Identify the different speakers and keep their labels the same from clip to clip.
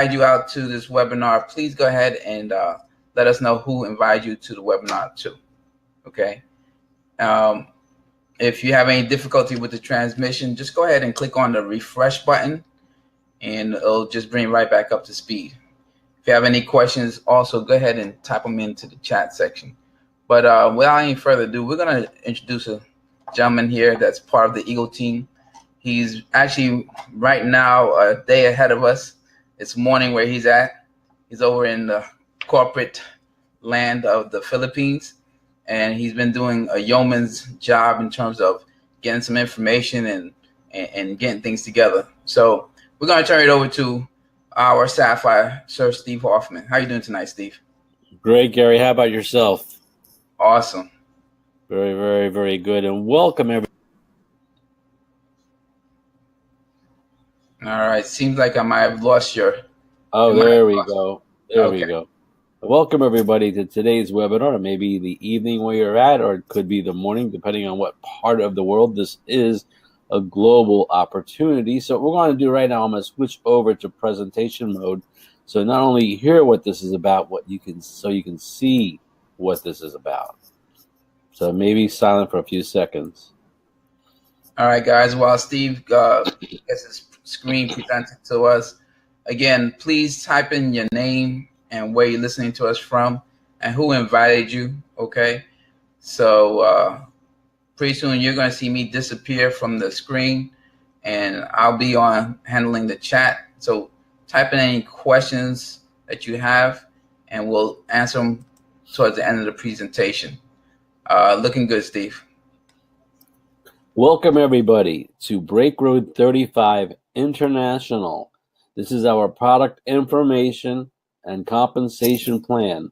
Speaker 1: you out to this webinar, please go ahead and let us know who invited you to the webinar too. Okay. If you have any difficulty with the transmission, just go ahead and click on the refresh button and it'll just bring right back up to speed. If you have any questions, also go ahead and type them into the chat section. But without any further ado, we're going to introduce a gentleman here that's part of the Eagle team. He's actually right now a day ahead of us. It's morning where he's at. He's over in the corporate land of the Philippines, and he's been doing a yeoman's job in terms of getting some information and getting things together. So we're going to turn it over to our Sapphire, Sir Steve Hoffman. How are you doing tonight, Steve?
Speaker 2: Great, Gary. How about yourself?
Speaker 1: Awesome.
Speaker 2: Very, very, very good. And welcome, everyone.
Speaker 1: All right. Seems like I might have lost your...
Speaker 2: Oh, there we go. There we go. Welcome, everybody, to today's webinar. It may be the evening where you're at, or it could be the morning, depending on what part of the world. This is a global opportunity. So what we're going to do right now, I'm going to switch over to presentation mode. So not only you hear what this is about, you can see what this is about. So maybe silent for a few seconds.
Speaker 1: All right, guys. While Steve gets his screen presented to us, again, please type in your name and where you're listening to us from and who invited you, okay? So pretty soon you're going to see me disappear from the screen, and I'll be on handling the chat. So type in any questions that you have, and we'll answer them towards the end of the presentation. Looking good, Steve.
Speaker 2: Welcome, everybody, to Break Road 35 International. This is our product information and compensation plan.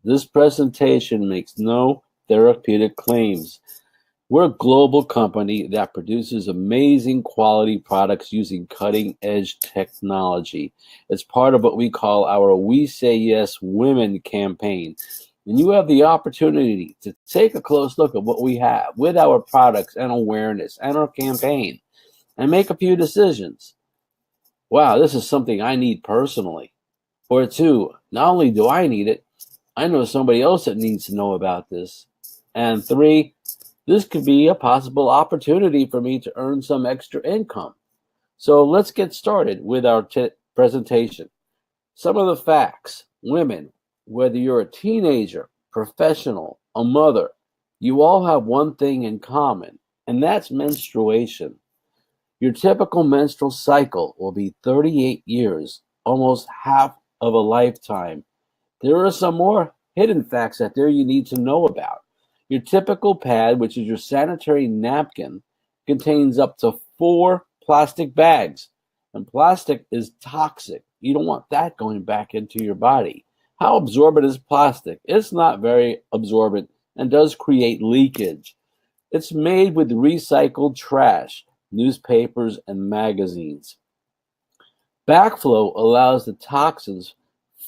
Speaker 2: This presentation makes no therapeutic claims. We're a global company that produces amazing quality products using cutting-edge technology. It's part of what we call our We Say Yes Women campaign. And you have the opportunity to take a close look at what we have with our products and awareness and our campaign and make a few decisions. Wow, this is something I need personally. Or two, not only do I need it, I know somebody else that needs to know about this. And three, this could be a possible opportunity for me to earn some extra income. So let's get started with our presentation. Some of the facts. Women, whether you're a teenager, professional, a mother, you all have one thing in common, and that's menstruation. Your typical menstrual cycle will be 38 years, almost half of a lifetime. There are some more hidden facts out there you need to know about. Your typical pad, which is your sanitary napkin, contains up to 4 plastic bags, and plastic is toxic. You don't want that going back into your body. How absorbent is plastic? It's not very absorbent and does create leakage. It's made with recycled trash, newspapers, and magazines. Backflow allows the toxins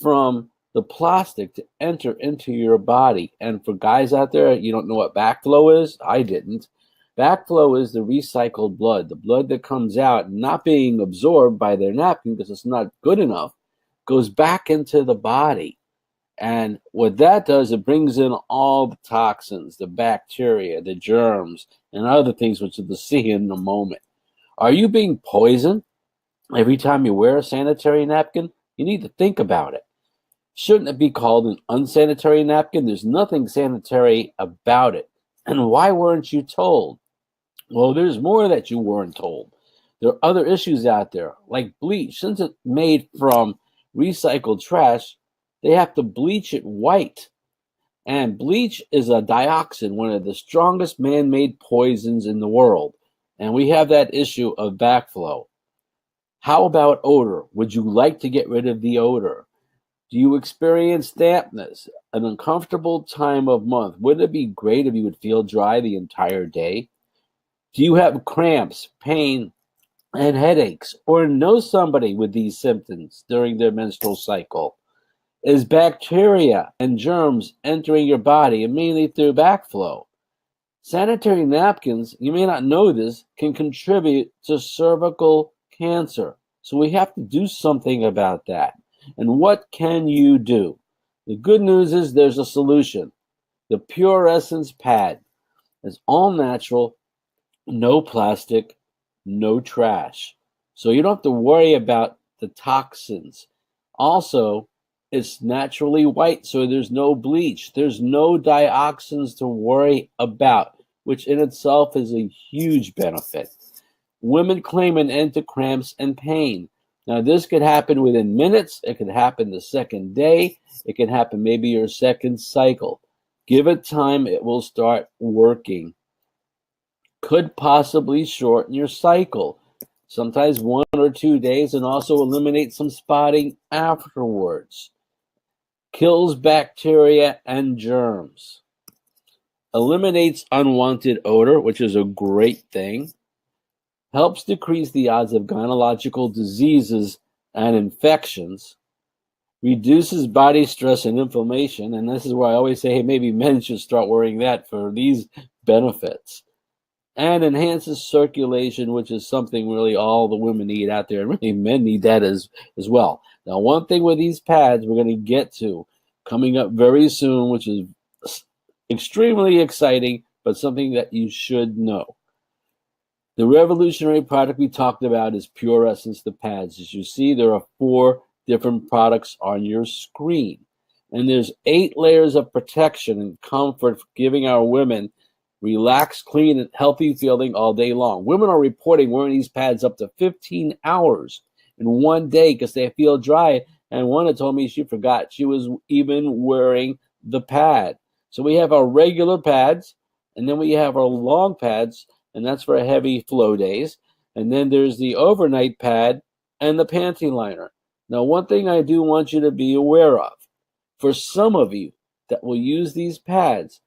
Speaker 2: from the plastic to enter into your body. And for guys out there, you don't know what backflow is? I didn't. Backflow is the recycled blood, the blood that comes out not being absorbed by their napkin because it's not good enough, goes back into the body. And what that does, it brings in all the toxins, the bacteria, the germs, and other things which we'll see in a moment. Are you being poisoned every time you wear a sanitary napkin? You need to think about it. Shouldn't it be called an unsanitary napkin? There's nothing sanitary about it. And why weren't you told? Well, there's more that you weren't told. There are other issues out there, like bleach. Since it's made from recycled trash, they have to bleach it white. And bleach is a dioxin, one of the strongest man-made poisons in the world. And we have that issue of backflow. How about odor? Would you like to get rid of the odor? Do you experience dampness, an uncomfortable time of month? Wouldn't it be great if you would feel dry the entire day? Do you have cramps, pain, and headaches, or know somebody with these symptoms during their menstrual cycle? Is bacteria and germs entering your body mainly through backflow? Sanitary napkins, you may not know this, can contribute to cervical cancer. So we have to do something about that. And what can you do? The good news is there's a solution. The Pure Essence pad is all natural, no plastic, no trash. So you don't have to worry about the toxins. Also, it's naturally white, so there's no bleach. There's no dioxins to worry about, which in itself is a huge benefit. Women claim an end to cramps and pain. Now, this could happen within minutes. It could happen the second day. It can happen maybe your second cycle. Give it time. It will start working. Could possibly shorten your cycle, sometimes 1 or 2 days, and also eliminate some spotting afterwards. Kills bacteria and germs. Eliminates unwanted odor, which is a great thing. Helps decrease the odds of gynecological diseases and infections. Reduces body stress and inflammation, and this is why I always say, hey, maybe men should start wearing that for these benefits. And enhances circulation, which is something really all the women need out there, and really men need that as well. Now, one thing with these pads we're going to get to coming up very soon, which is extremely exciting, but something that you should know. The revolutionary product we talked about is Pure Essence, the pads. As you see, there are 4 different products on your screen. And there's 8 layers of protection and comfort, giving our women relaxed, clean, and healthy feeling all day long. Women are reporting wearing these pads up to 15 hours in one day because they feel dry. And one had told me she forgot she was even wearing the pad. So we have our regular pads, and then we have our long pads, and that's for heavy flow days. And then there's the overnight pad and the panty liner. Now, one thing I do want you to be aware of, for some of you that will use these pads,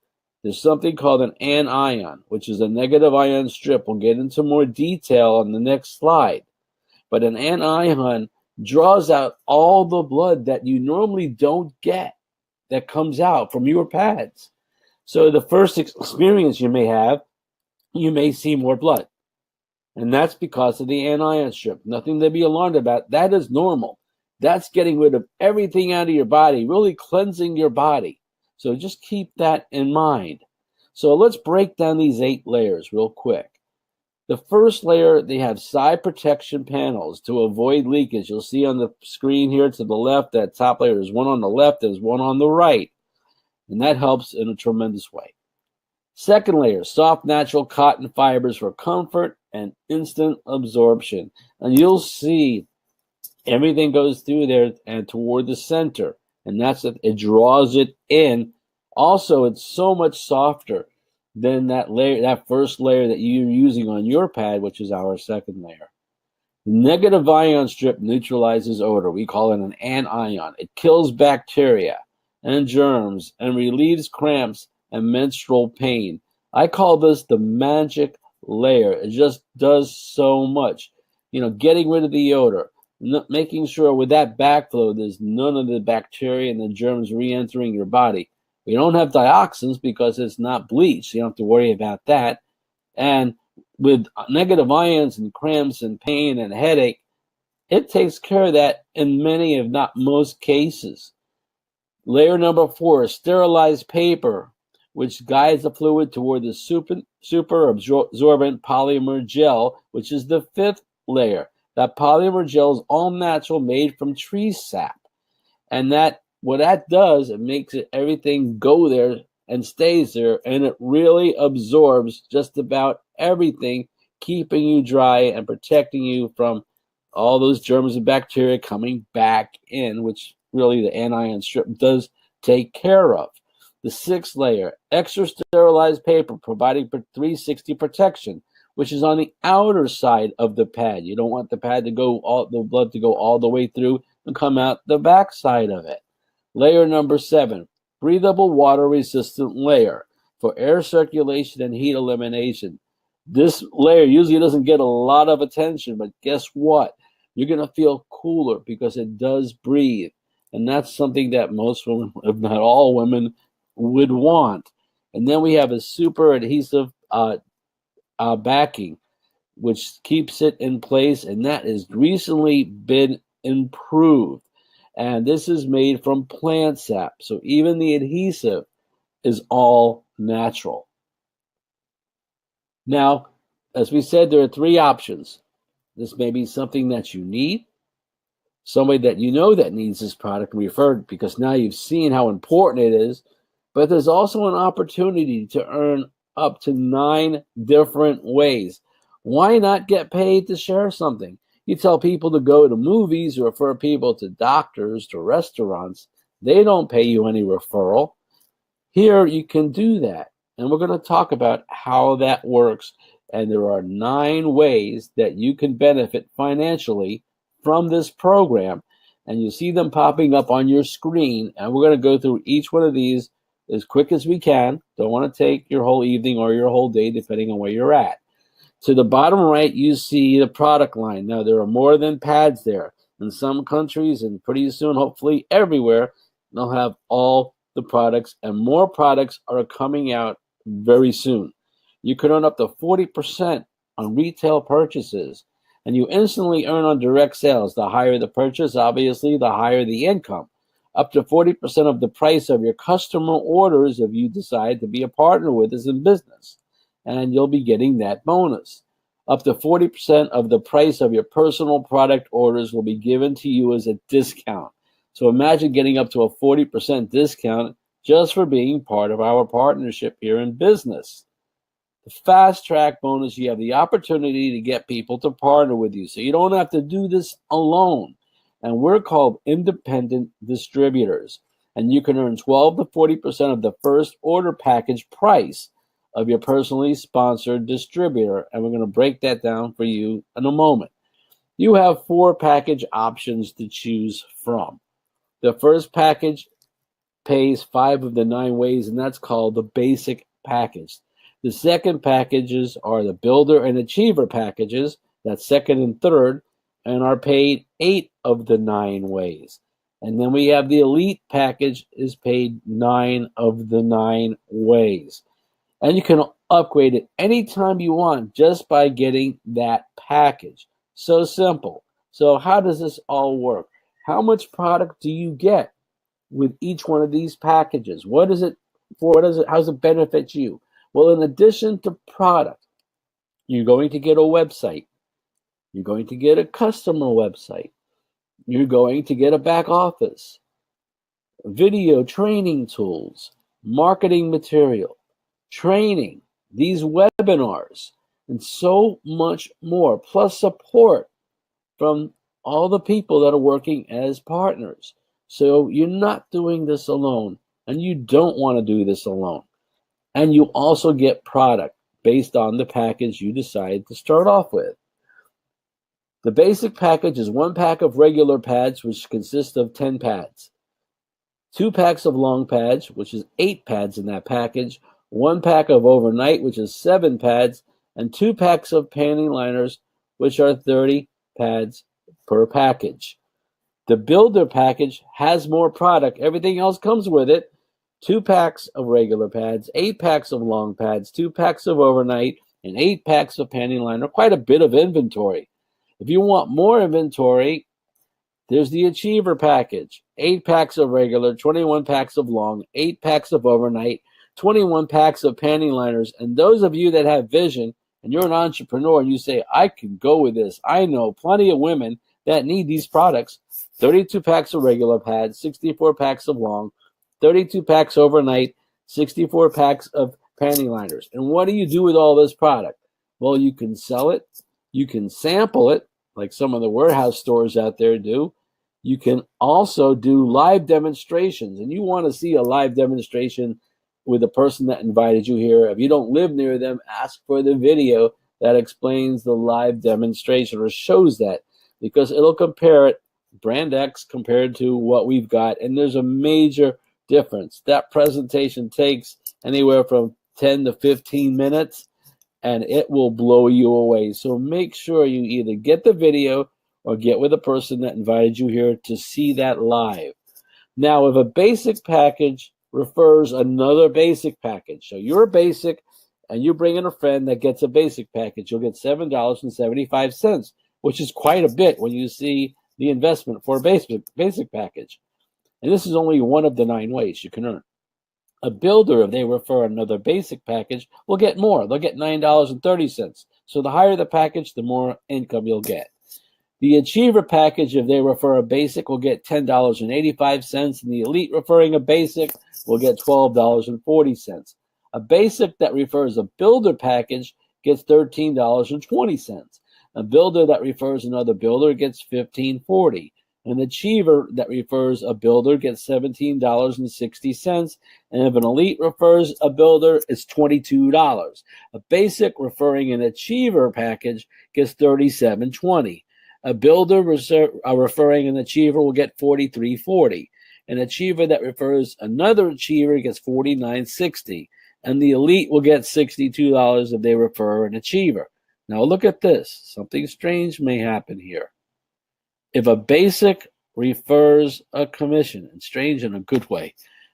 Speaker 2: there's something called an anion, which is a negative ion strip. We'll get into more detail on the next slide. But an anion draws out all the blood that you normally don't get that comes out from your pads. So the first experience you may have, you may see more blood. And that's because of the anion strip. Nothing to be alarmed about. That is normal. That's getting rid of everything out of your body, really cleansing your body. So just keep that in mind. So let's break down these 8 layers real quick. The first layer, they have side protection panels to avoid leakage. You'll see on the screen here to the left, that top layer, there's one on the left, there's one on the right. And that helps in a tremendous way. Second layer, soft natural cotton fibers for comfort and instant absorption. And you'll see everything goes through there and toward the center. And that's it. It draws it in. Also, it's so much softer than that layer, that first layer that you're using on your pad, which is our second layer. The negative ion strip neutralizes odor. We call it an anion. It kills bacteria and germs and relieves cramps and menstrual pain. I call this the magic layer. It just does so much. Getting rid of the odor, making sure with that backflow, there's none of the bacteria and the germs re-entering your body. We don't have dioxins because it's not bleach. You don't have to worry about that. And with negative ions and cramps and pain and headache, it takes care of that in many, if not most cases. Layer number 4 is sterilized paper, which guides the fluid toward the super absorbent polymer gel, which is the 5th layer. That polymer gel is all natural, made from tree sap. And what that does, it makes everything go there and stays there, and it really absorbs just about everything, keeping you dry and protecting you from all those germs and bacteria coming back in, which really the anion strip does take care of. The 6th layer, extra sterilized paper, providing 360 protection, which is on the outer side of the pad. You don't want the pad to the blood to go all the way through and come out the back side of it. Layer number 7, breathable water-resistant layer for air circulation and heat elimination. This layer usually doesn't get a lot of attention, but guess what? You're going to feel cooler because it does breathe. And that's something that most women, if not all women, would want. And then we have a super adhesive backing. which keeps it in place, and that has recently been improved. And this is made from plant sap, so even the adhesive is all natural. Now, as we said, there are three options. This may be something that you need, somebody that you know that needs this product referred, because now you've seen how important it is, but there's also an opportunity to earn up to 9 different ways. Why not get paid to share something? You tell people to go to movies or refer people to doctors, to restaurants. They don't pay you any referral. Here you can do that. And we're going to talk about how that works. And there are 9 ways that you can benefit financially from this program. And you see them popping up on your screen. And we're going to go through each one of these as quick as we can. Don't want to take your whole evening or your whole day, depending on where you're at. To the bottom right, you see the product line. Now, there are more than pads there. In some countries, and pretty soon, hopefully everywhere, they'll have all the products, and more products are coming out very soon. You can earn up to 40% on retail purchases, and you instantly earn on direct sales. The higher the purchase, obviously, the higher the income. Up to 40% of the price of your customer orders if you decide to be a partner with us in business. And you'll be getting that bonus. Up to 40% of the price of your personal product orders will be given to you as a discount. So imagine getting up to a 40% discount just for being part of our partnership here in business. The fast track bonus, you have the opportunity to get people to partner with you. So you don't have to do this alone. And we're called independent distributors. And you can earn 12 to 40% of the first order package price of your personally sponsored distributor. And we're going to break that down for you in a moment. You have 4 package options to choose from. The first package pays 5 of the 9 ways, and that's called the basic package. The second packages are the builder and achiever packages, that's second and third, and are paid 8 of the 9 ways. And then we have the elite package is paid 9 of the 9 ways. And you can upgrade it anytime you want just by getting that package. So simple. So how does this all work? How much product do you get with each one of these packages? What is it for? How does it benefit you? Well, in addition to product, you're going to get a website. You're going to get a customer website. You're going to get a back office, video training tools, marketing material, training, these webinars, and so much more, plus support from all the people that are working as partners. So you're not doing this alone, and you don't want to do this alone. And you also get product based on the package you decide to start off with. The basic package is 1 pack of regular pads, which consists of 10 pads. 2 packs of long pads, which is 8 pads in that package. 1 pack of overnight, which is 7 pads, and 2 packs of panty liners, which are 30 pads per package. The builder package has more product. Everything else comes with it. 2 packs of regular pads, 8 packs of long pads, 2 packs of overnight, and 8 packs of panty liner. Quite a bit of inventory. If you want more inventory, there's the achiever package. 8 packs of regular, 21 packs of long, 8 packs of overnight, 21 packs of panty liners. And those of you that have vision and you're an entrepreneur and you say, I can go with this. I know plenty of women that need these products. 32 packs of regular pads, 64 packs of long, 32 packs overnight, 64 packs of panty liners. And what do you do with all this product? Well, you can sell it. You can sample it, like some of the warehouse stores out there do. You can also do live demonstrations. And you want to see a live demonstration with the person that invited you here. If you don't live near them, ask for the video that explains the live demonstration or shows that, because it'll compare it, brand X compared to what we've got. And there's a major difference. That presentation takes anywhere from 10 to 15 minutes, and it will blow you away. So make sure you either get the video or get with a person that invited you here to see that live. Now, if a basic package refers another basic package, so you're a basic and you bring in a friend that gets a basic package, you'll get $7.75, which is quite a bit when you see the investment for a basic package. And this is only one of the 9 ways you can earn. A builder, if they refer another basic package, will get more. They'll get $9.30. So the higher the package, the more income you'll get. The achiever package, if they refer a basic, will get $10.85, and the elite referring a basic will get $12.40. A basic that refers a builder package gets $13.20. A builder that refers another builder gets $15.40. An achiever that refers a builder gets $17.60. And if an elite refers a builder, it's $22. A basic referring an achiever package gets $37.20. A builder referring an achiever will get $43.40. An achiever that refers another achiever gets $49.60. And the elite will get $62 if they refer an achiever. Now look at this. Something strange may happen here. If a basic refers a commission, and strange in a good way,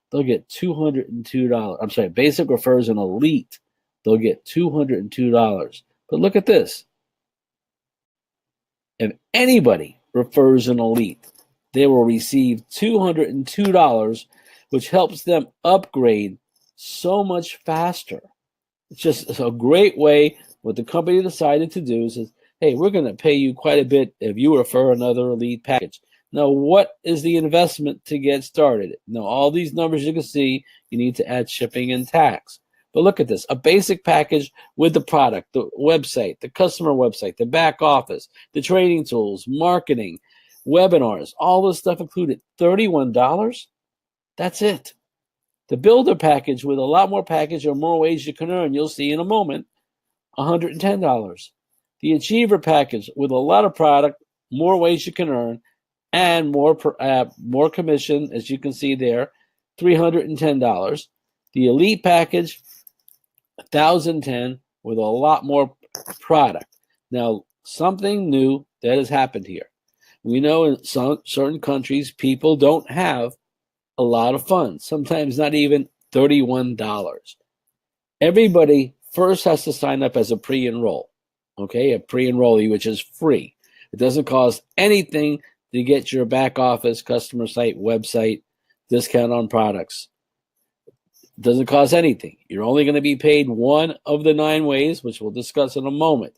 Speaker 2: they'll get $202. I'm sorry, basic refers an elite, they'll get $202. But look at this. If anybody refers an elite, they will receive $202, which helps them upgrade so much faster. It's just a great way. What the company decided to do is, hey, we're going to pay you quite a bit if you refer another elite package. Now, what is the investment to get started? Now, all these numbers you can see, you need to add shipping and tax. But look at this, a basic package with the product, the website, the customer website, the back office, the training tools, marketing, webinars, all this stuff included, $31. That's it. The builder package with a lot more package or more ways you can earn, you'll see in a moment, $110. The achiever package with a lot of product, more ways you can earn, and more commission, as you can see there, $310. The elite package, $1,010 with a lot more product. Now, something new that has happened here. We know in some certain countries, people don't have a lot of funds, sometimes not even $31. Everybody first has to sign up as a pre-enroll, okay? A pre-enrollee, which is free. It doesn't cost anything to get your back office, customer site, website, discount on products. It doesn't cost anything. You're only going to be paid one of the 9 ways, which we'll discuss in a moment.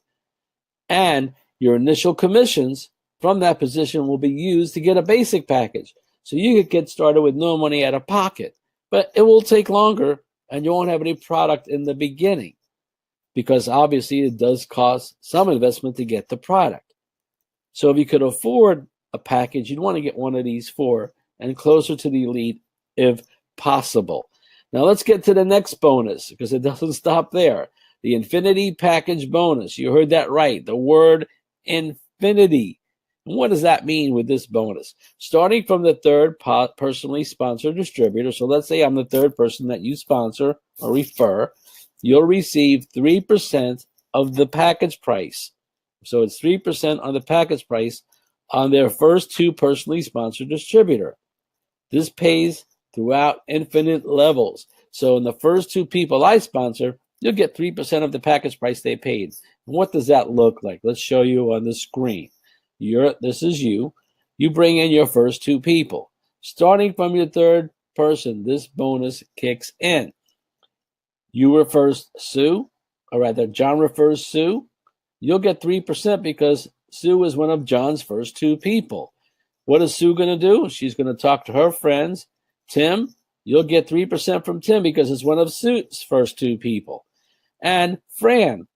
Speaker 2: And your initial commissions from that position will be used to get a basic package. So you could get started with no money out of pocket, but it will take longer and you won't have any product in the beginning because obviously it does cost some investment to get the product. So if you could afford a package, you'd want to get one of these 4 and closer to the elite if possible. Now let's get to the next bonus because it doesn't stop there. The infinity package bonus. You heard that right. The word infinity. And what does that mean with this bonus? Starting from the 3rd personally sponsored distributor, so let's say I'm the 3rd person that you sponsor or refer, you'll receive 3% of the package price. So it's 3% on the package price on their first 2 personally sponsored distributor. This pays throughout infinite levels. So in the first 2 people I sponsor, you'll get 3% of the package price they paid. And what does that look like? Let's show you on the screen. This is you. You bring in your first 2 people. Starting from your 3rd person, this bonus kicks in. You refer Sue, or rather John refers Sue. You'll get 3% because Sue is one of John's first 2 people. What is Sue going to do? She's going to talk to her friends. Tim, you'll get 3% from Tim because it's one of Sue's first 2 people. And Fran,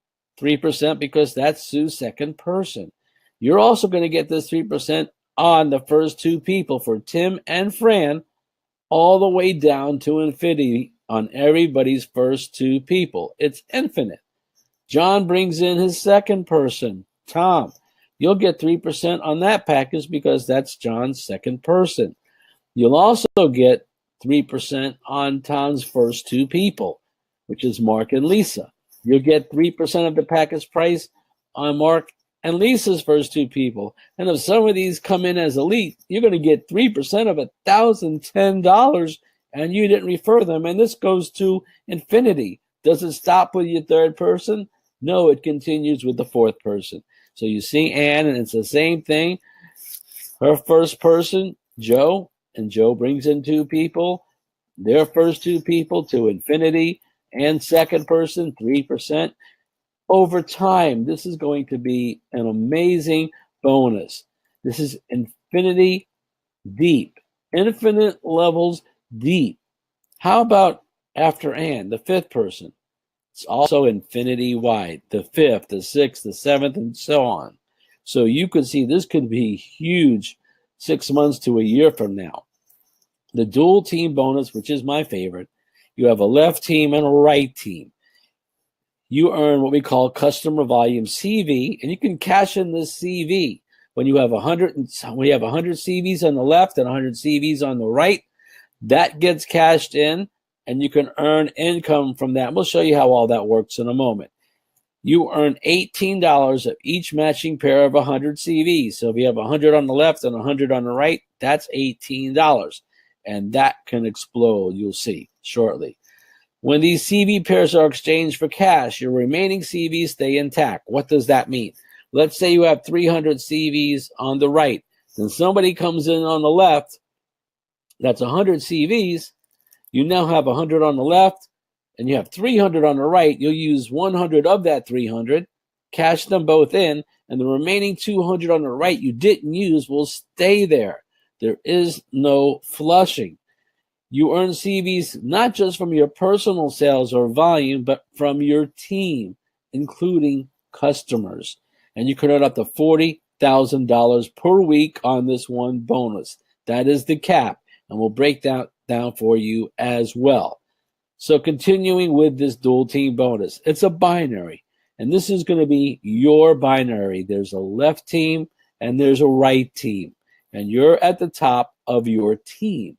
Speaker 2: 3% because that's Sue's second person. You're also going to get this 3% on the first 2 people for Tim and Fran, all the way down to infinity on everybody's first 2 people. It's infinite. John brings in his second person, Tom. You'll get 3% on that package because that's John's second person. You'll also get 3% on Tom's first 2 people, which is Mark and Lisa. You'll get 3% of the package price on Mark and Lisa's first 2 people. And if some of these come in as elite, you're going to get 3% of $1,010 and you didn't refer them. And this goes to infinity Does it stop with your third person? No, it continues with the fourth person. So you see Anne, and it's the same thing. Her first person, Joe, and Joe brings in two people. Their first two people to infinity, and second person, 3%. Over time, this is going to be an amazing bonus. This is infinity deep, infinite levels deep. How about after Anne, the fifth person? It's also infinity wide, the fifth, the sixth, the seventh, and so on. So you could see this could be huge 6 months to a year from now. The dual team bonus, which is my favorite, you have a left team and a right team. You earn what we call customer volume CV, and you can cash in this CV when you have 100 CVs on the left and 100 CVs on the right. That gets cashed in, and you can earn income from that. We'll show you how all that works in a moment. You earn $18 of each matching pair of 100 CVs. So if you have 100 on the left and 100 on the right, that's $18. And that can explode, you'll see shortly. When these CV pairs are exchanged for cash, your remaining CVs stay intact. What does that mean? Let's say you have 300 CVs on the right. Then somebody comes in on the left, that's 100 CVs. You now have 100 on the left, and you have 300 on the right. You'll use 100 of that 300, cash them both in, and the remaining 200 on the right you didn't use will stay there. There is no flushing. You earn CVs not just from your personal sales or volume, but from your team, including customers. And you can earn up to $40,000 per week on this one bonus. That is the cap, and we'll break that down for you as well. So continuing with this dual team bonus, it's a binary, and this is going to be your binary. There's a left team and there's a right team, and you're at the top of your team.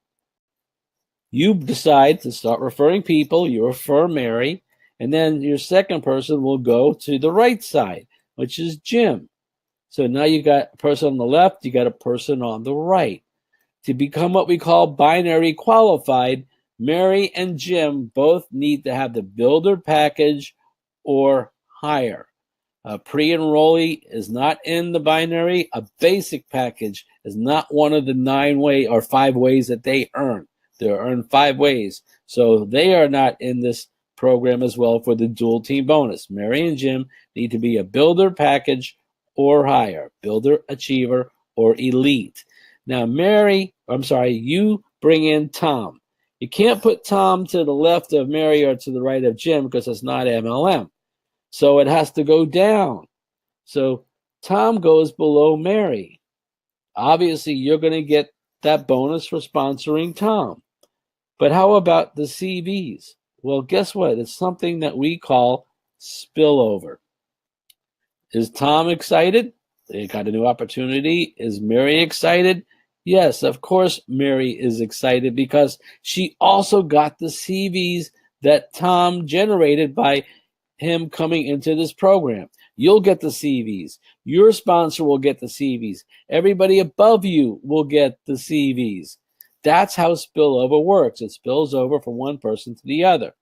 Speaker 2: You decide to start referring people. You refer Mary, and then your second person will go to the right side, which is Jim. So now you got a person on the left, you got a person on the right. To become what we call binary qualified, Mary and Jim both need to have the builder package or higher. A pre-enrollee is not in the binary. A basic package is not one of the 5 ways that they earn. They're earned 5 ways. So they are not in this program as well for the dual team bonus. Mary and Jim need to be a builder package or higher, builder, achiever, or elite. Now, you bring in Tom. You can't put Tom to the left of Mary or to the right of Jim because it's not MLM. So it has to go down. So Tom goes below Mary. Obviously, you're going to get that bonus for sponsoring Tom. But how about the CVs? Well, guess what? It's something that we call spillover. Is Tom excited? They got a new opportunity. Is Mary excited? Yes, of course Mary is excited because she also got the CVs that Tom generated by him coming into this program. You'll get the CVs. Your sponsor will get the CVs. Everybody above you will get the CVs. That's how spillover works. It spills over from one person to the other.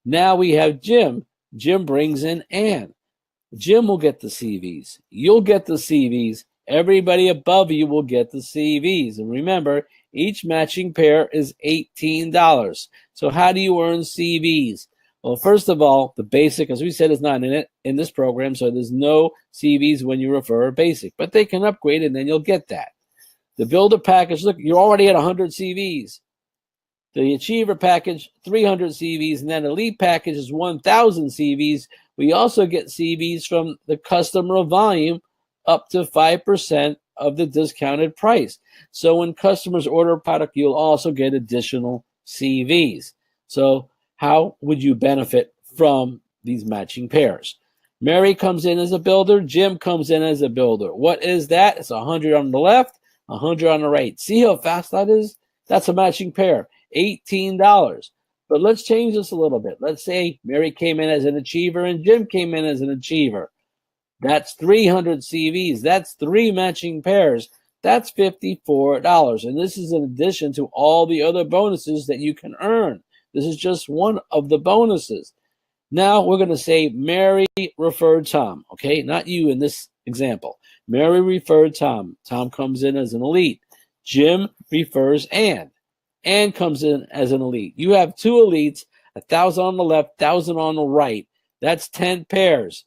Speaker 2: Now we have Jim. Jim brings in Ann. Jim will get the CVs. You'll get the CVs. Everybody above you will get the CVs. And remember, each matching pair is $18. So how do you earn CVs? Well, first of all, the basic, as we said, is not in this program, so there's no CVs when you refer a basic. But they can upgrade, and then you'll get that. The builder package, look, you're already at 100 CVs. The achiever package, 300 CVs, and then elite package is 1,000 CVs. We also get CVs from the customer volume up to 5% of the discounted price. So when customers order a product, you'll also get additional CVs. So how would you benefit from these matching pairs? Mary comes in as a builder. Jim comes in as a builder. What is that? It's 100 on the left, 100 on the right. See how fast that is? That's a matching pair, $18. But let's change this a little bit. Let's say Mary came in as an achiever and Jim came in as an achiever. That's 300 CVs. That's 3 matching pairs. That's $54. And this is in addition to all the other bonuses that you can earn. This is just one of the bonuses. Now we're going to say Mary referred Tom, okay? Not you in this example. Mary referred Tom. Tom comes in as an elite. Jim refers Ann. Ann comes in as an elite. You have two elites, 1,000 on the left, 1,000 on the right. That's 10 pairs,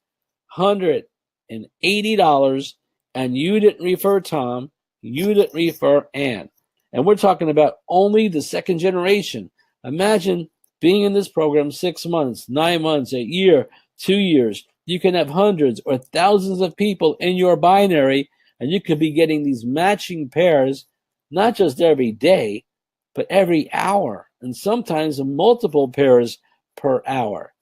Speaker 2: $180, and you didn't refer Tom. You didn't refer Ann. And we're talking about only the second generation. Imagine being in this program 6 months, 9 months, a year, 2 years. You can have hundreds or thousands of people in your binary, and you could be getting these matching pairs, not just every day, but every hour, and sometimes multiple pairs per hour.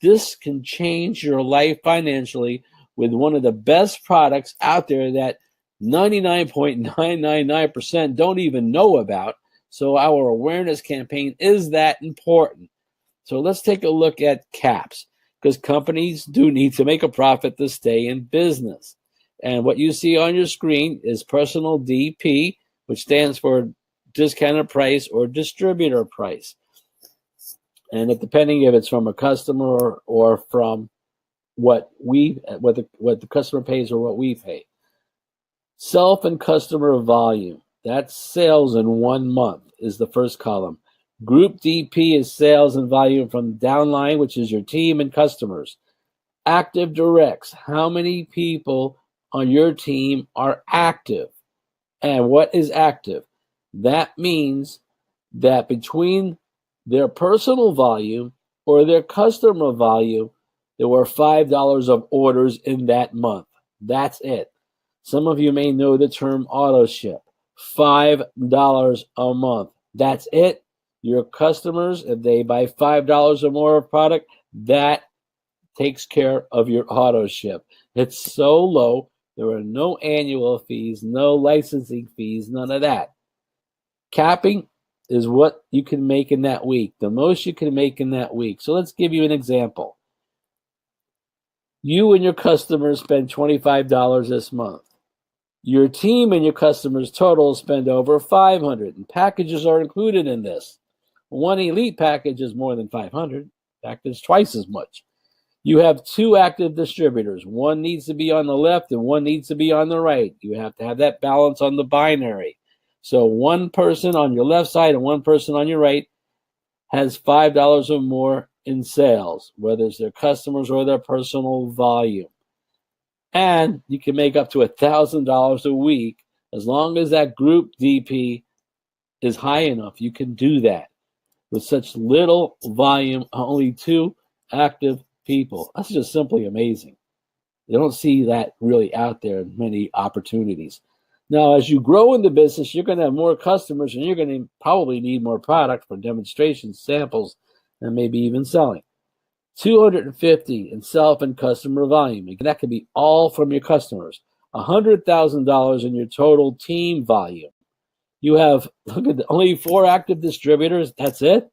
Speaker 2: This can change your life financially with one of the best products out there that 99.999% don't even know about. So our awareness campaign is that important. So let's take a look at CAPS, because companies do need to make a profit to stay in business. And what you see on your screen is personal DP, which stands for discounted price or distributor price. And depending if it's from a customer or from what the customer pays or what we pay. Self and customer volume, that's sales in 1 month, is the first column. Group DP is sales and volume from downline, which is your team and customers. Active directs, how many people on your team are active? And what is active? That means that between their personal volume or their customer volume, there were $5 of orders in that month. That's it. Some of you may know the term auto ship. $5 a month. That's it. Your customers, if they buy $5 or more of product, that takes care of your auto ship. It's so low. There are no annual fees, no licensing fees, none of that. Capping is what you can make in that week, the most you can make in that week. So let's give you an example. You and your customers spend $25 this month. Your team and your customers total spend over $500, and packages are included in this. One elite package is more than $500. In fact, it's twice as much. You have two active distributors. One needs to be on the left and one needs to be on the right. You have to have that balance on the binary. So one person on your left side and one person on your right has $5 or more in sales, whether it's their customers or their personal volume. And you can make up to $1,000 a week as long as that group DP is high enough. You can do that with such little volume, only two active people. That's just simply amazing. You don't see that really out there in many opportunities. Now, as you grow in the business, you're going to have more customers and you're going to probably need more product for demonstrations, samples, and maybe even selling. 250 in self and customer volume. That could be all from your customers. $100,000 in your total team volume. You have, look at only 4 active distributors. That's it.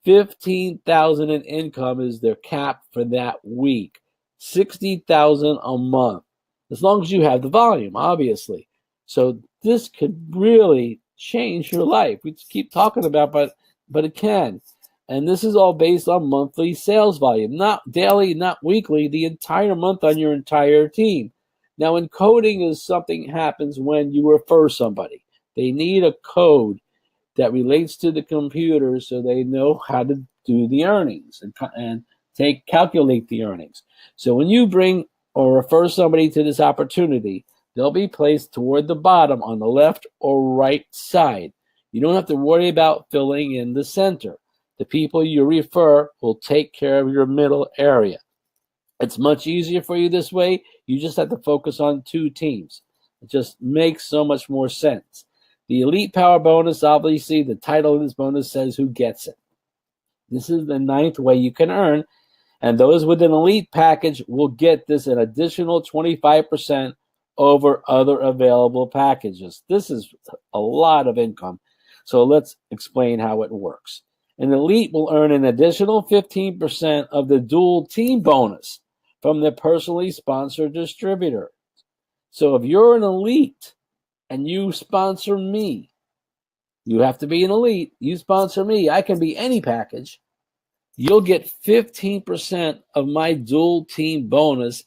Speaker 2: $15,000 in income is their cap for that week. $60,000 a month, as long as you have the volume, obviously. So this could really change your life. We keep talking about, but it can. And this is all based on monthly sales volume, not daily, not weekly, the entire month on your entire team. Now, encoding is something that happens when you refer somebody. They need a code that relates to the computer so they know how to do the earnings and calculate the earnings. So when you bring or refer somebody to this opportunity, they'll be placed toward the bottom on the left or right side. You don't have to worry about filling in the center. The people you refer will take care of your middle area. It's much easier for you this way. You just have to focus on 2 teams. It just makes so much more sense. The Elite Power Bonus, obviously, the title of this bonus says who gets it. This is the 9th way you can earn, and those with an Elite package will get this an additional 25% over other available packages. This is a lot of income. So let's explain how it works. An Elite will earn an additional 15% of the dual team bonus from the personally sponsored distributor. So if you're an Elite and you sponsor me, you have to be an Elite. You sponsor me. I can be any package. you'll get 15% of my dual team bonus.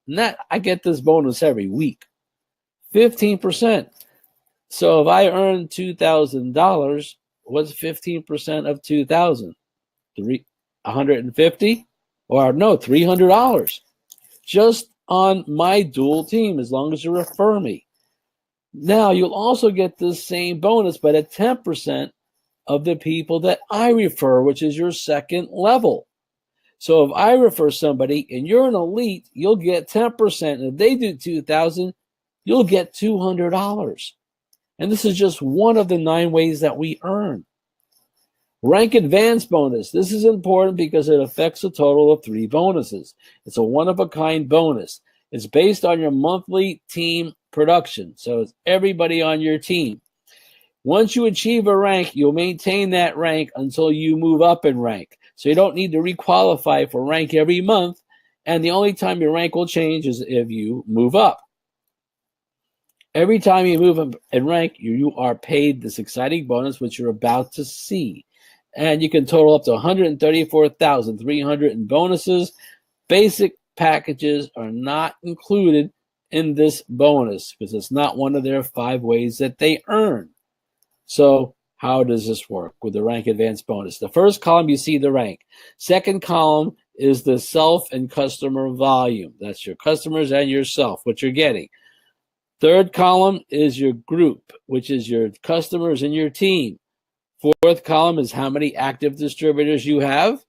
Speaker 2: And that I get this bonus every week. 15%. So if I earn $2,000, what's 15% of 2,000? $150? Or no, $300. Just on my dual team, as long as you refer me. Now, you'll also get this same bonus, but at 10% of the people that I refer, which is your second level. So if I refer somebody and you're an elite, you'll get 10%. And if they do 2,000, you'll get $200. And this is just one of the 9 ways that we earn. Rank advance bonus. This is important because it affects a total of 3 bonuses. It's a one-of-a-kind bonus. It's based on your monthly team production. So it's everybody on your team. Once you achieve a rank, you'll maintain that rank until you move up in rank. So you don't need to requalify for rank every month. And the only time your rank will change is if you move up. Every time you move up in rank, you are paid this exciting bonus, which you're about to see. And you can total up to $134,300 in bonuses. Basic packages are not included in this bonus because it's not one of their 5 ways that they earn. So how does this work with the rank advance bonus? The first column, you see the rank. Second column is the self and customer volume. That's your customers and yourself, what you're getting. Third column is your group, which is your customers and your team. Fourth column is how many active distributors you have.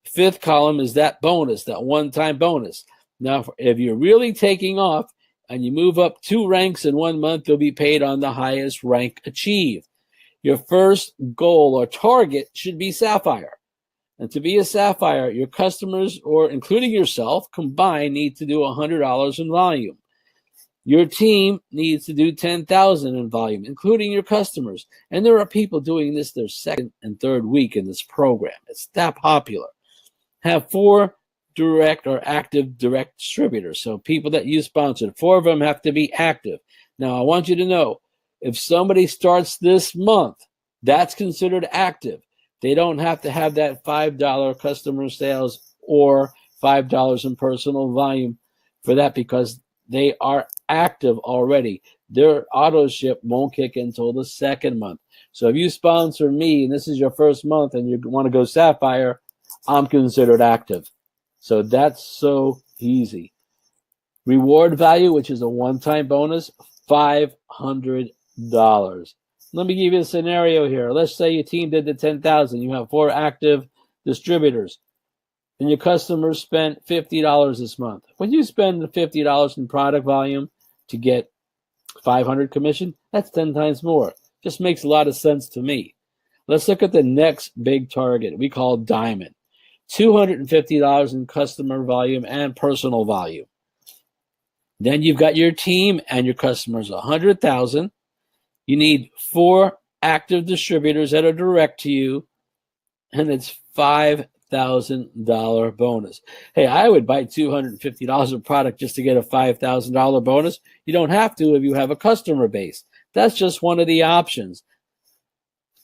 Speaker 2: Fifth column is that bonus, that one-time bonus. Now, if you're really taking off and you move up 2 ranks in 1 month, you'll be paid on the highest rank achieved. Your first goal or target should be Sapphire. And to be a Sapphire, your customers, or including yourself, combined need to do $100 in volume. Your team needs to do $10,000 in volume, including your customers. And there are people doing this their second and third week in this program. It's that popular. Have 4 direct or active direct distributors. So people that you sponsored, 4 of them have to be active. Now, I want you to know, if somebody starts this month, that's considered active. They don't have to have that $5 customer sales or $5 in personal volume for that because they are active already. Their auto ship won't kick in until the second month. So if you sponsor me and this is your first month and you want to go Sapphire, I'm considered active. So that's so easy. Reward value, which is a one-time bonus, $500. Let me give you a scenario here. Let's say your team did the 10,000. You have 4 active distributors. And your customers spent $50 this month. When you spend the $50 in product volume to get 500 commission, that's 10 times more. Just makes a lot of sense to me. Let's look at the next big target we call Diamond. $250 in customer volume and personal volume. Then you've got your team and your customers, 100,000. You need 4 active distributors that are direct to you, and it's $5,000 bonus. Hey, I would buy $250 of product just to get a $5,000 bonus. You don't have to if you have a customer base. That's just one of the options.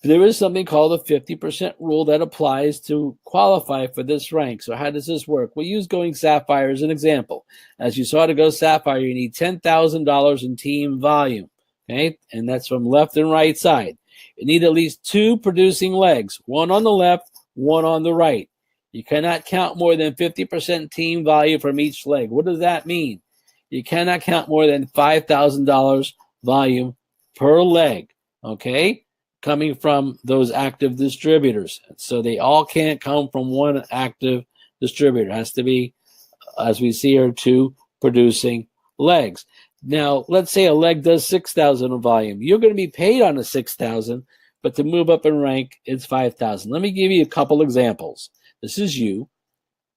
Speaker 2: There is something called a 50% rule that applies to qualify for this rank. So how does this work? We'll use going Sapphire as an example. As you saw, to go Sapphire, you need $10,000 in team volume. Okay, and that's from left and right side. You need at least 2 producing legs, one on the left, one on the right. You cannot count more than 50% team volume from each leg. What does that mean? You cannot count more than $5,000 volume per leg, okay, coming from those active distributors. So they all can't come from one active distributor. It has to be, as we see here, 2 producing legs. Now, let's say a leg does 6,000 in volume. You're going to be paid on the 6,000, but to move up in rank, it's 5,000. Let me give you a couple examples. This is you.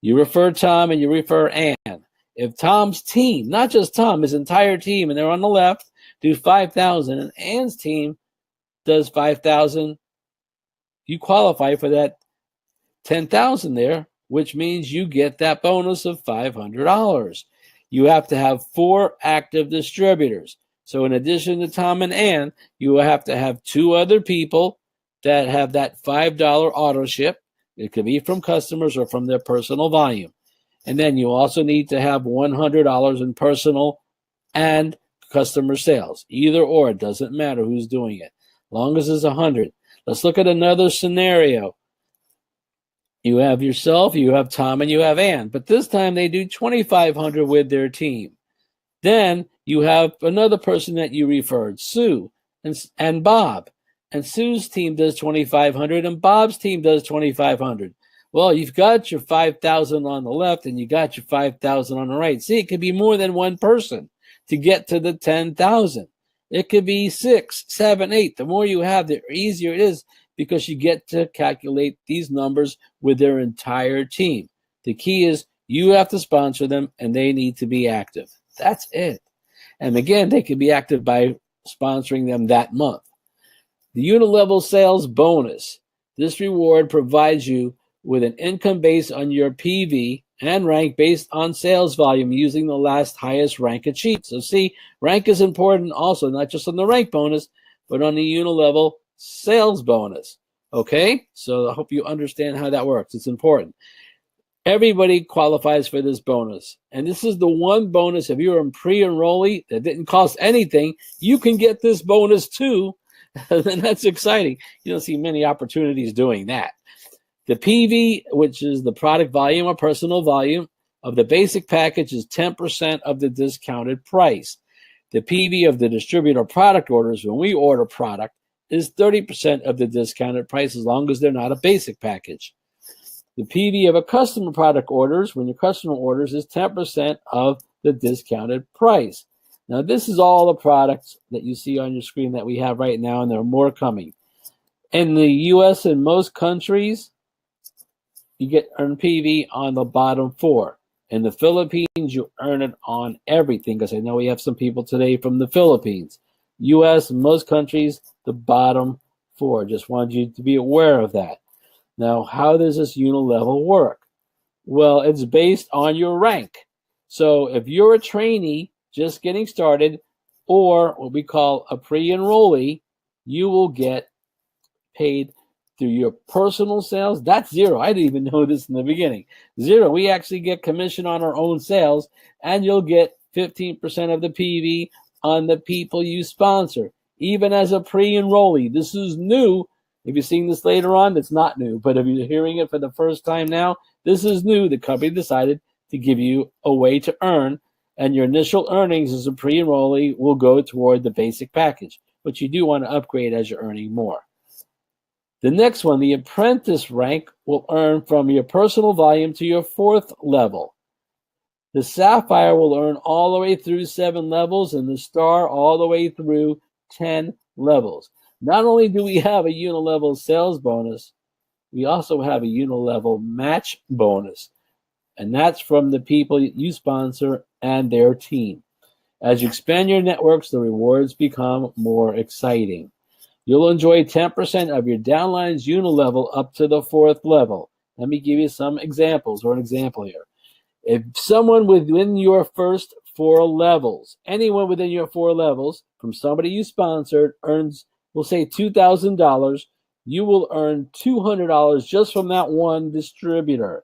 Speaker 2: You refer Tom and you refer Ann. If Tom's team, not just Tom, his entire team, and they're on the left, do 5,000, and Ann's team does 5,000, you qualify for that 10,000 there, which means you get that bonus of $500. You have to have 4 active distributors. So in addition to Tom and Ann, you will have to have 2 other people that have that $5 auto ship. It could be from customers or from their personal volume. And then you also need to have $100 in personal and customer sales. Either or, it doesn't matter who's doing it, as long as it's 100. Let's look at another scenario. You have yourself, you have Tom, and you have Ann, but this time they do 2,500 with their team. Then you have another person that you referred, Sue and Bob. And Sue's team does 2,500 and Bob's team does 2,500. Well, you've got your 5,000 on the left and you got your 5,000 on the right. See, it could be more than one person to get to the 10,000. It could be 6, 7, 8. The more you have, the easier it is because you get to calculate these numbers with their entire team. The key is you have to sponsor them and they need to be active. That's it. And again, they can be active by sponsoring them that month. The unit level sales bonus. This reward provides you with an income based on your PV and rank based on sales volume using the last highest rank achieved. So see, rank is important also, not just on the rank bonus, but on the unit level sales bonus. Okay? So I hope you understand how that works. It's important. Everybody qualifies for this bonus. And this is the one bonus, if you're in pre-enrollee that didn't cost anything, you can get this bonus too. And that's exciting. You don't see many opportunities doing that. The PV, which is the product volume or personal volume of the basic package, is 10% of the discounted price. The PV of the distributor product orders, when we order product, is 30% of the discounted price as long as they're not a basic package. The PV of a customer product orders, when your customer orders, is 10% of the discounted price. Now, this is all the products that you see on your screen that we have right now, and there are more coming. In the U.S. and most countries, you get earn PV on the bottom 4. In the Philippines, you earn it on everything, because I know we have some people today from the Philippines. U.S. and most countries, the bottom 4. Just wanted you to be aware of that. Now, how does this unit level work? Well, it's based on your rank. So if you're a trainee just getting started, or what we call a pre-enrollee, you will get paid through your personal sales. That's 0. I didn't even know this in the beginning. 0. We actually get commission on our own sales, and you'll get 15% of the PV on the people you sponsor, even as a pre-enrollee. This is new. If you're seeing this later on, it's not new. But if you're hearing it for the first time now, this is new. The company decided to give you a way to earn, and your initial earnings as a pre-enrollee will go toward the basic package. But you do want to upgrade as you're earning more. The next one, the apprentice rank, will earn from your personal volume to your 4th level. The sapphire will earn all the way through 7 levels, and the star all the way through 10 levels. Not only do we have a unilevel sales bonus, we also have a unilevel match bonus. And that's from the people you sponsor and their team. As you expand your networks, the rewards become more exciting. You'll enjoy 10% of your downline's unilevel up to the 4th level. Let me give you some examples, or an example here. If someone within your first 4 levels, anyone within your 4 levels, from somebody you sponsored, earns, we'll say $2,000, you will earn $200 just from that one distributor.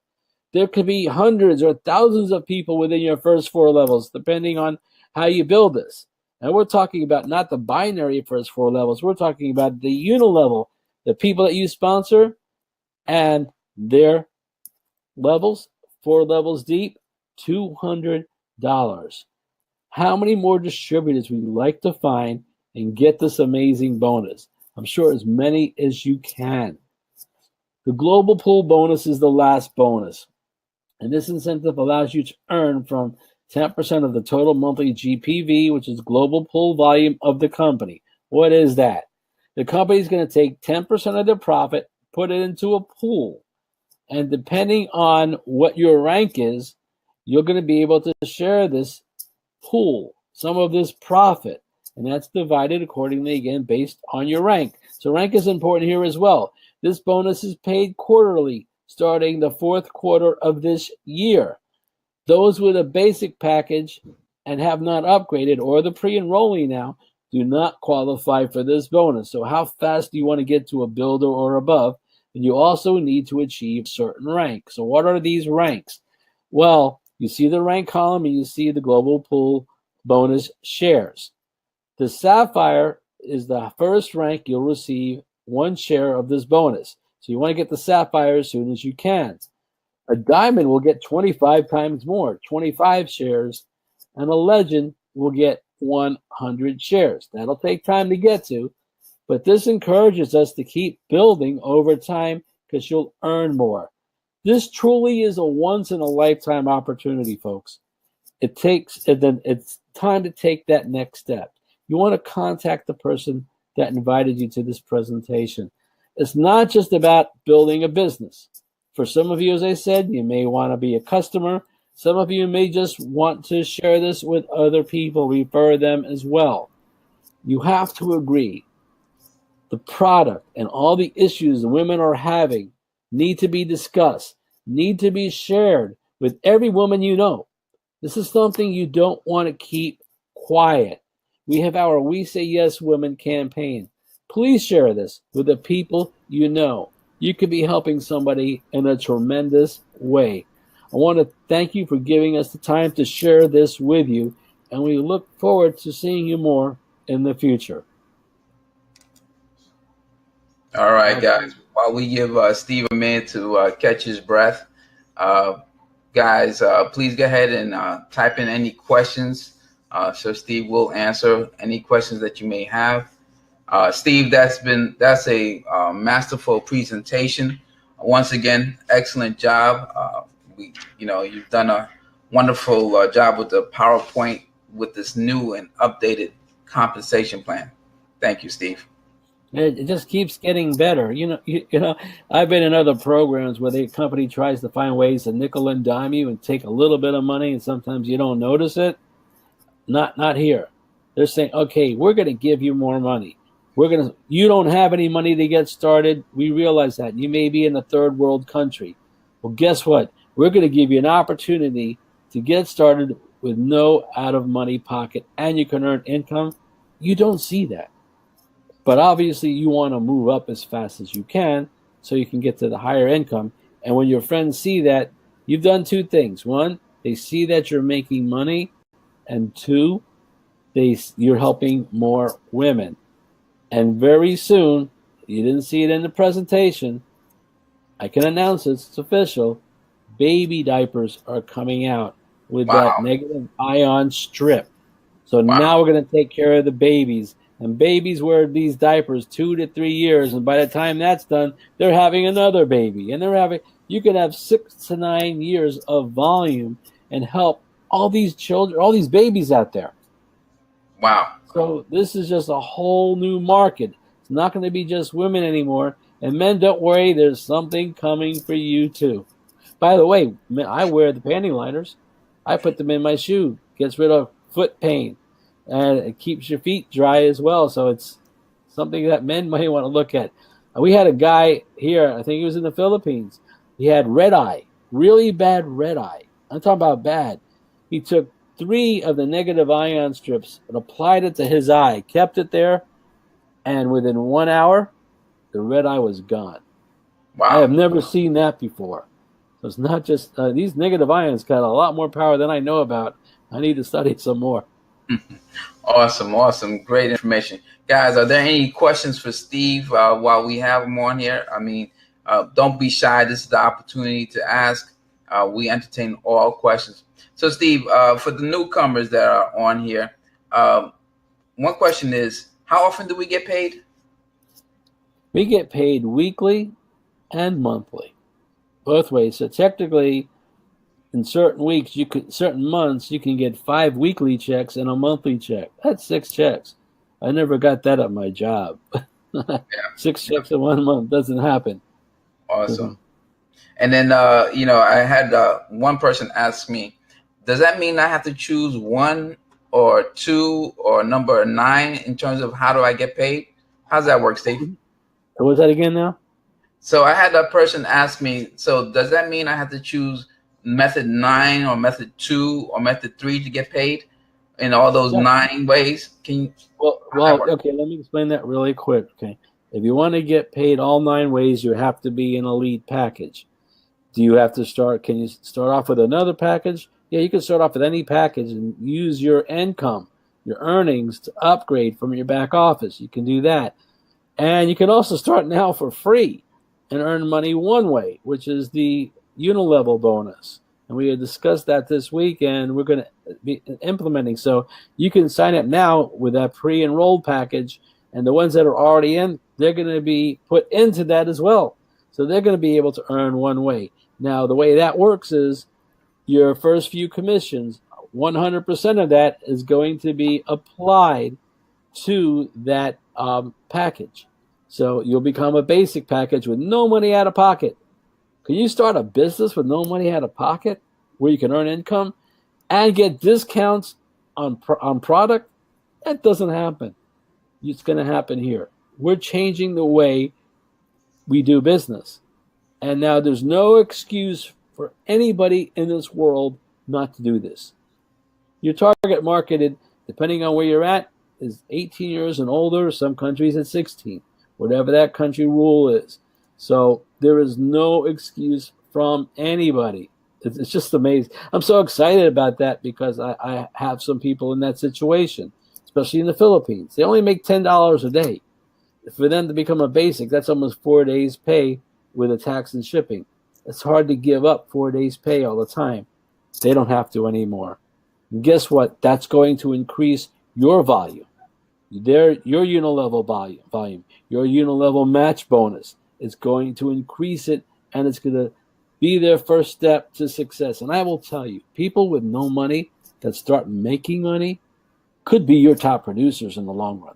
Speaker 2: There could be hundreds or thousands of people within your first 4 levels, depending on how you build this. And we're talking about not the binary first 4 levels. We're talking about the unilevel, the people that you sponsor and their levels, 4 levels deep, $200. How many more distributors would you like to find and get this amazing bonus? I'm sure as many as you can. The global pool bonus is the last bonus. And this incentive allows you to earn from 10% of the total monthly GPV, which is global pool volume of the company. What is that? The company is going to take 10% of their profit, put it into a pool. And depending on what your rank is, you're going to be able to share this pool, some of this profit. And that's divided accordingly, again, based on your rank. So rank is important here as well. This bonus is paid quarterly, starting the 4th quarter of this year. Those with a basic package and have not upgraded, or the pre-enrollee now, do not qualify for this bonus. So how fast do you want to get to a builder or above? You also need to achieve certain rank. So what are these ranks? Well, you see the rank column and you see the global pool bonus shares. The sapphire is the first rank you'll receive 1 share of this bonus. So you want to get the sapphire as soon as you can. A diamond will get 25 times more, 25 shares, and a legend will get 100 shares. That'll take time to get to, but this encourages us to keep building over time because you'll earn more. This truly is a once in a lifetime opportunity, folks. It's time to take that next step. You want to contact the person that invited you to this presentation. It's not just about building a business. For some of you, as I said, you may want to be a customer. Some of you may just want to share this with other people, refer them as well. You have to agree. The product and all the issues women are having need to be discussed, need to be shared with every woman you know. This is something you don't want to keep quiet. We have our We Say Yes Women campaign. Please share this with the people you know. You could be helping somebody in a tremendous way. I want to thank you for giving us the time to share this with you, and we look forward to seeing you more in the future.
Speaker 1: All right, guys. While we give Steve a minute to catch his breath, guys, please go ahead and type in any questions. So Steve will answer any questions that you may have. Steve, that's a masterful presentation. Once again, excellent job. You've done a wonderful job with the PowerPoint with this new and updated compensation plan. Thank you, Steve.
Speaker 2: It just keeps getting better. You know, I've been in other programs where the company tries to find ways to nickel and dime you and take a little bit of money, and sometimes you don't notice it. Not here. They're saying, okay, we're going to give you more money. You don't have any money to get started. We realize that. You may be in a third world country. Well, guess what? We're going to give you an opportunity to get started with no out of money pocket, and you can earn income. You don't see that. But obviously you want to move up as fast as you can so you can get to the higher income. And when your friends see that, you've done 2 things. 1, they see that you're making money. And 2, you're helping more women. And very soon, you didn't see it in the presentation, I can announce it, it's official, baby diapers are coming out with that negative ion strip. So now we're going to take care of the babies. And babies wear these diapers 2 to 3 years, and by the time that's done, they're having another baby. And you could have 6 to 9 years of volume and help all these children, all these babies out there.
Speaker 1: Wow.
Speaker 2: So this is just a whole new market. It's not going to be just women anymore. And men, don't worry, there's something coming for you too. By the way, I wear the panty liners. I put them in my shoe. Gets rid of foot pain. And it keeps your feet dry as well. So it's something that men might want to look at. We had a guy here, I think he was in the Philippines. He had red eye, really bad red eye. I'm talking about bad. He took 3 of the negative ion strips and applied it to his eye, kept it there, and within 1 hour, the red eye was gone.
Speaker 1: Wow.
Speaker 2: I have never seen that before. So it's not just, these negative ions got a lot more power than I know about. I need to study some more.
Speaker 1: Awesome. Great information. Guys, are there any questions for Steve while we have him on here? I mean, don't be shy. This is the opportunity to ask. We entertain all questions. So, Steve, for the newcomers that are on here, one question is, how often do we get paid?
Speaker 2: We get paid weekly and monthly, both ways. So technically, in certain weeks, certain months, you can get 5 weekly checks and a monthly check. That's 6 checks. I never got that at my job. 6 checks in 1 month doesn't happen.
Speaker 1: Awesome. And then, I had one person ask me, does that mean I have to choose 1 or 2 or number 9 in terms of how do I get paid? How's that work, Steve?
Speaker 2: What was that again now?
Speaker 1: So I had a person ask me, so does that mean I have to choose method 9 or method 2 or method 3 to get paid in all those 9 ways? Can you?
Speaker 2: Well, okay, let me explain that really quick. Okay. If you want to get paid all 9 ways, you have to be an elite package. Do you have to start? Can you start off with another package? Yeah, you can start off with any package and use your income, your earnings to upgrade from your back office. You can do that. And you can also start now for free and earn money one way, which is the unilevel bonus. And we had discussed that this week, and we're going to be implementing. So you can sign up now with that pre-enrolled package, and the ones that are already in, they're going to be put into that as well. So they're going to be able to earn one way. Now, the way that works is your first few commissions, 100% of that is going to be applied to that package. So you'll become a basic package with no money out of pocket. Can you start a business with no money out of pocket where you can earn income and get discounts on product? That doesn't happen. It's going to happen here. We're changing the way we do business. And now there's no excuse for anybody in this world not to do this. Your target market, depending on where you're at, is 18 years and older. Some countries at 16, whatever that country rule is. So there is no excuse from anybody. It's just amazing. I'm so excited about that because I have some people in that situation, especially in the Philippines. They only make $10 a day. For them to become a basic, that's almost 4 days' pay with a tax and shipping. It's hard to give up 4 days' pay all the time. They don't have to anymore. And guess what? That's going to increase your volume. Your unilevel volume, your unilevel match bonus is going to increase it, and it's going to be their first step to success. And I will tell you, people with no money that start making money could be your top producers in the long run.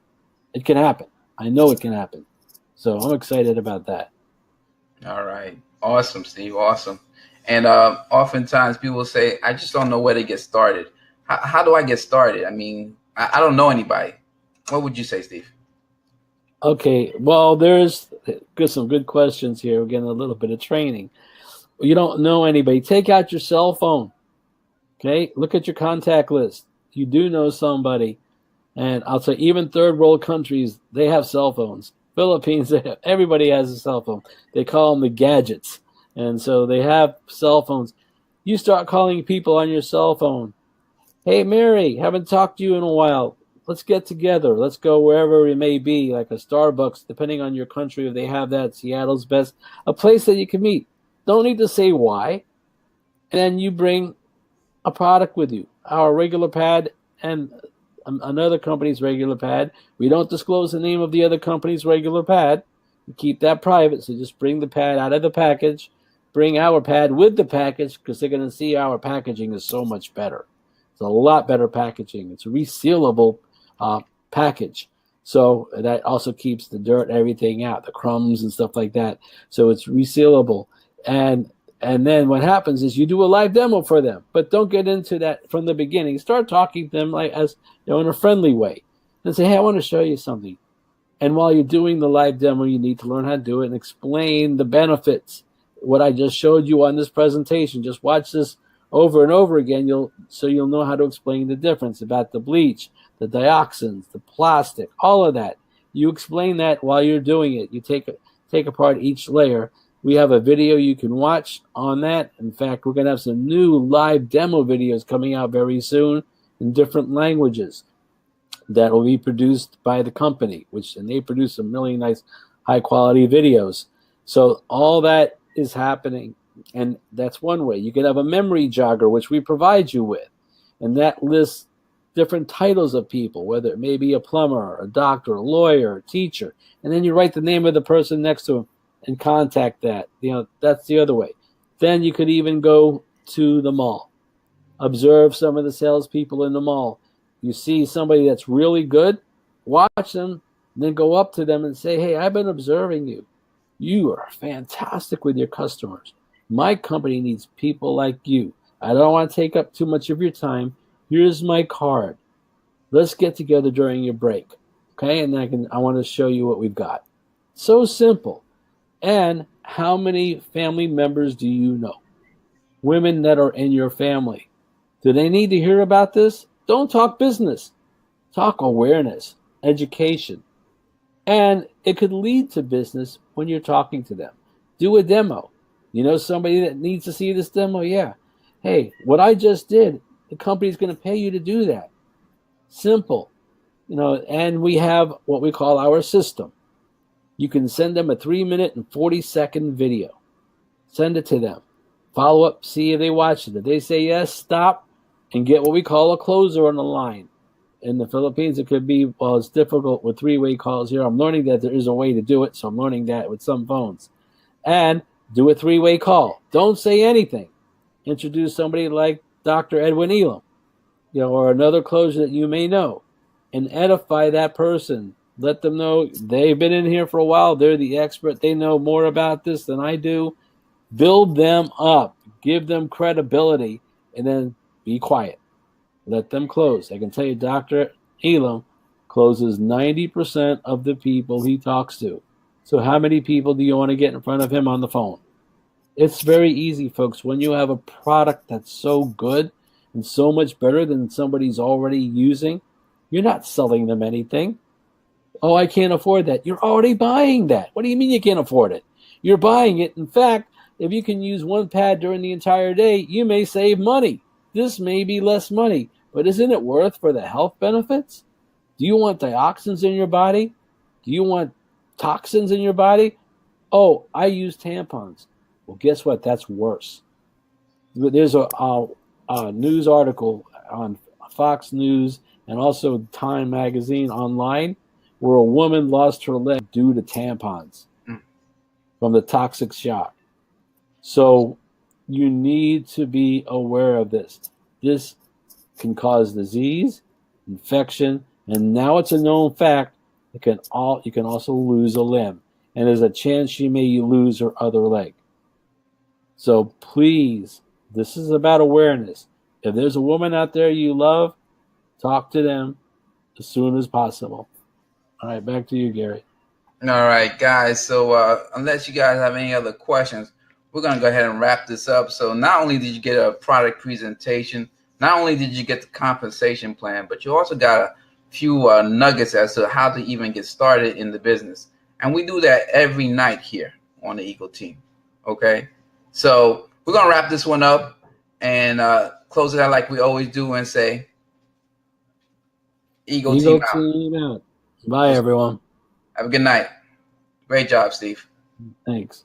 Speaker 2: It can happen. I know it can happen. So I'm excited about that.
Speaker 1: All right. Awesome, Steve. Awesome. And oftentimes people say, I just don't know where to get started. How do I get started? I mean, I don't know anybody. What would you say, Steve?
Speaker 2: Okay. Well, there's some good questions here. We're getting a little bit of training. You don't know anybody. Take out your cell phone. Okay. Look at your contact list. You do know somebody. And I'll say even third world countries, they have cell phones. Philippines, everybody has a cell phone. They call them the gadgets. And so they have cell phones. You start calling people on your cell phone. Hey, Mary, haven't talked to you in a while. Let's get together. Let's go wherever it may be, like a Starbucks, depending on your country, if they have that. Seattle's best. A place that you can meet. Don't need to say why. And then you bring a product with you. Our regular pad and another company's regular pad. We don't disclose the name of the other company's regular pad. We keep that private, so just bring the pad out of the package. Bring our pad with the package because they're going to see our packaging is so much better. It's a lot better packaging. It's a resealable package. So that also keeps the dirt, everything out, the crumbs and stuff like that. So it's resealable. And then what happens is you do a live demo for them, but don't get into that from the beginning. Start talking to them like as in a friendly way, and say, "Hey, I want to show you something." And while you're doing the live demo, you need to learn how to do it and explain the benefits. What I just showed you on this presentation. Just watch this over and over again. You'll know how to explain the difference about the bleach, the dioxins, the plastic, all of that. You explain that while you're doing it. You take apart each layer. We have a video you can watch on that. In fact, we're going to have some new live demo videos coming out very soon in different languages that will be produced by the company, and they produce some really nice, high-quality videos. So all that is happening, and that's one way. You can have a memory jogger, which we provide you with, and that lists different titles of people, whether it may be a plumber, a doctor, a lawyer, a teacher, and then you write the name of the person next to him and contact that. That's the other way. Then you could even go to the mall. Observe some of the salespeople in the mall. You see somebody that's really good, watch them, then go up to them and say, "Hey, I've been observing you. You are fantastic with your customers. My company needs people like you. I don't want to take up too much of your time. Here's my card. Let's get together during your break." Okay, and I want to show you what we've got. So simple. And how many family members do you know? Women that are in your family. Do they need to hear about this? Don't talk business. Talk awareness, education. And it could lead to business when you're talking to them. Do a demo. You know somebody that needs to see this demo? Yeah. Hey, what I just did, the company's going to pay you to do that. Simple. You know, and we have what we call our system. You can send them a 3-minute and 40-second video. Send it to them. Follow up, see if they watch it. If they say yes, stop and get what we call a closer on the line. In the Philippines, it could be, well, it's difficult with 3-way calls here. I'm learning that there is a way to do it, so I'm learning that with some phones. And do a 3-way call. Don't say anything. Introduce somebody like Dr. Edwin Elam, you know, or another closer that you may know, and edify that person. Let them know they've been in here for a while. They're the expert. They know more about this than I do. Build them up. Give them credibility, and then be quiet. Let them close. I can tell you Dr. Elam closes 90% of the people he talks to. So how many people do you want to get in front of him on the phone? It's very easy, folks. When you have a product that's so good and so much better than somebody's already using, you're not selling them anything. Oh, I can't afford that. You're already buying that. What do you mean you can't afford it? You're buying it. In fact, if you can use one pad during the entire day, you may save money. This may be less money, but isn't it worth for the health benefits? Do you want dioxins in your body? Do you want toxins in your body? Oh, I use tampons. Well, guess what? That's worse. There's a news article on Fox News and also Time Magazine online where a woman lost her leg due to tampons from the toxic shock. So you need to be aware of this. This can cause disease, infection, and now it's a known fact you can also lose a limb, and there's a chance she may lose her other leg. So please, this is about awareness. If there's a woman out there you love, talk to them as soon as possible. All right, back to you, Gary.
Speaker 1: All right, guys. So unless you guys have any other questions, we're going to go ahead and wrap this up. So not only did you get a product presentation, not only did you get the compensation plan, but you also got a few nuggets as to how to even get started in the business. And we do that every night here on the Eagle Team. Okay. So we're going to wrap this one up and close it out like we always do and say, Eagle Team out.
Speaker 2: Team out. Bye, everyone.
Speaker 1: Have a good night. Great job, Steve.
Speaker 2: Thanks.